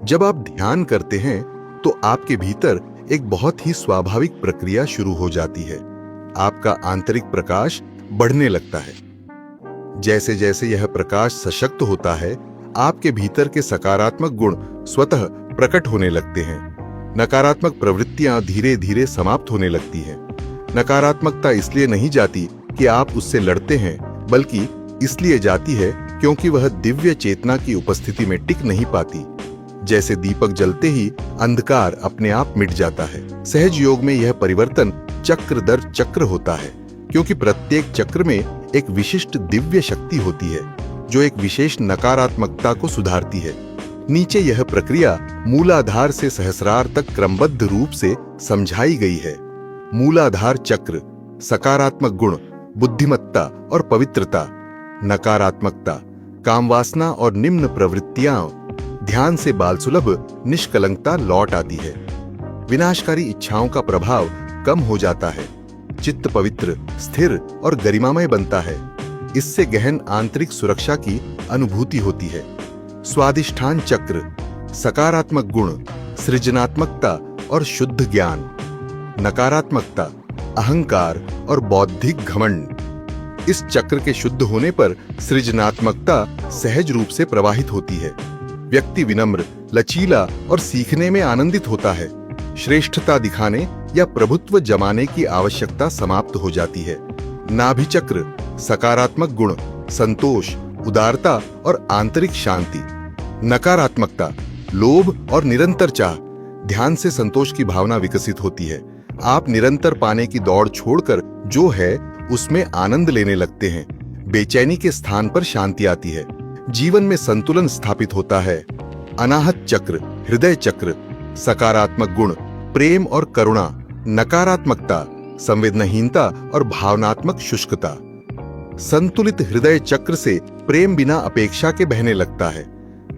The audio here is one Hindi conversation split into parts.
जब आप ध्यान करते हैं तो आपके भीतर एक बहुत ही स्वाभाविक प्रक्रिया शुरू हो जाती है। आपका आंतरिक प्रकाश बढ़ने लगता है। जैसे जैसे यह प्रकाश सशक्त होता है, आपके भीतर के सकारात्मक गुण स्वतः प्रकट होने लगते हैं। नकारात्मक प्रवृत्तियां धीरे धीरे समाप्त होने लगती हैं। नकारात्मकता इसलिए नहीं जाती कि आप उससे लड़ते हैं, बल्कि इसलिए जाती है क्योंकि वह दिव्य चेतना की उपस्थिति में टिक नहीं पाती। जैसे दीपक जलते ही अंधकार अपने आप मिट जाता है। सहज योग में यह परिवर्तन चक्र दर चक्र होता है, क्योंकि प्रत्येक चक्र में एक विशिष्ट दिव्य शक्ति होती है जो एक विशेष नकारात्मकता को सुधारती है। नीचे यह प्रक्रिया मूलाधार से सहस्रार तक क्रमबद्ध रूप से समझाई गई है। मूलाधार चक्र सकारात्मक गुण, बुद्धिमत्ता और पवित्रता। नकारात्मकता कामवासना और निम्न प्रवृत्तियां। ध्यान से बाल सुलभ निष्कलंकता लौट आती है। विनाशकारी इच्छाओं का प्रभाव कम हो जाता है। चित्त पवित्र, स्थिर और गरिमामय बनता है। इससे गहन आंतरिक सुरक्षा की अनुभूति होती है। स्वादिष्ठान चक्र सकारात्मक गुण, सृजनात्मकता और शुद्ध ज्ञान। नकारात्मकता अहंकार और बौद्धिक घमंड। इस चक्र के शुद्ध होने पर सृजनात्मकता सहज रूप से प्रवाहित होती है। व्यक्ति विनम्र, लचीला और सीखने में आनंदित होता है। श्रेष्ठता दिखाने या प्रभुत्व जमाने की आवश्यकता समाप्त हो जाती है। नाभि चक्र सकारात्मक गुण, संतोष, उदारता और आंतरिक शांति। नकारात्मकता लोभ और निरंतर चाह। ध्यान से संतोष की भावना विकसित होती है। आप निरंतर पाने की दौड़ छोड़कर जो है उसमें आनंद लेने लगते हैं। बेचैनी के स्थान पर शांति आती है। जीवन में संतुलन स्थापित होता है। अनाहत चक्र हृदय चक्र सकारात्मक गुण, प्रेम और करुणा। नकारात्मकता संवेदनहीनता और भावनात्मक शुष्कता। संतुलित हृदय चक्र से प्रेम बिना अपेक्षा के बहने लगता है।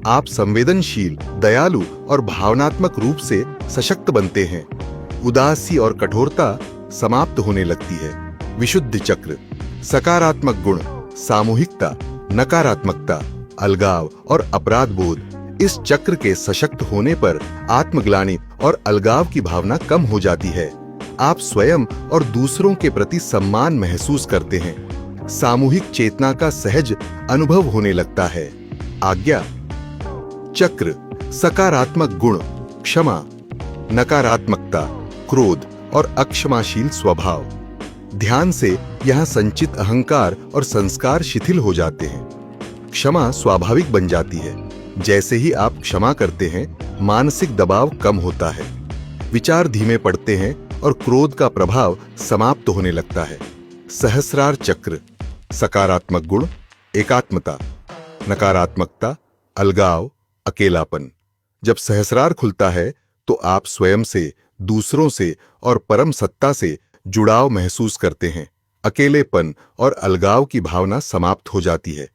आप संवेदनशील, दयालु और भावनात्मक रूप से सशक्त बनते हैं। उदासी और कठोरता समाप्त होने लगती है। विशुद्ध चक्र सकारात्मक गुण, सामूहिकता, नकारात्मकता, अलगाव और अपराध बोध। इस चक्र के सशक्त होने पर आत्मग्लानि और अलगाव की भावना कम हो जाती है। आप स्वयं और दूसरों के प्रति सम्मान महसूस करते हैं। सामूहिक चेतना का सहज अनुभव होने लगता है। आज्ञा चक्र सकारात्मक गुण, क्षमा, नकारात्मकता, क्रोध और अक्षमाशील स्वभाव। ध्यान से यहां संचित अहंकार और संस्कार शिथिल हो जाते हैं। क्षमा स्वाभाविक बन जाती है। जैसे ही आप क्षमा करते हैं, मानसिक दबाव कम होता है। विचार धीमे पड़ते हैं और क्रोध का प्रभाव समाप्त होने लगता है। सहस्रार चक्र सकारात्मक गुण, एकात्मता, नकारात्मकता, अलगाव, अकेलापन। जब सहस्रार खुलता है तो आप स्वयं से, दूसरों से और परम सत्ता से जुड़ाव महसूस करते हैं। अकेलेपन और अलगाव की भावना समाप्त हो जाती है,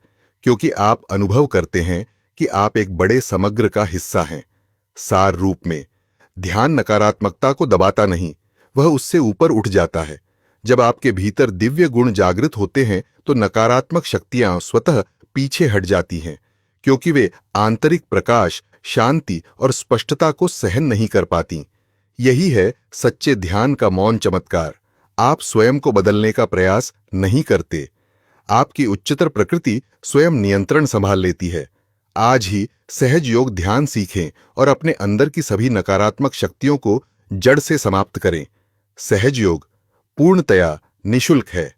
क्योंकि आप अनुभव करते हैं कि आप एक बड़े समग्र का हिस्सा हैं। सार रूप में ध्यान नकारात्मकता को दबाता नहीं, वह उससे ऊपर उठ जाता है। जब आपके भीतर दिव्य गुण जागृत होते हैं तो नकारात्मक शक्तियां स्वतः पीछे हट जाती हैं, क्योंकि वे आंतरिक प्रकाश, शांति और स्पष्टता को सहन नहीं कर पाती। यही है सच्चे ध्यान का मौन चमत्कार। आप स्वयं को बदलने का प्रयास नहीं करते। आपकी उच्चतर प्रकृति स्वयं नियंत्रण संभाल लेती है। आज ही सहज योग ध्यान सीखें और अपने अंदर की सभी नकारात्मक शक्तियों को जड़ से समाप्त करें। सहज योग पूर्णतया निःशुल्क है।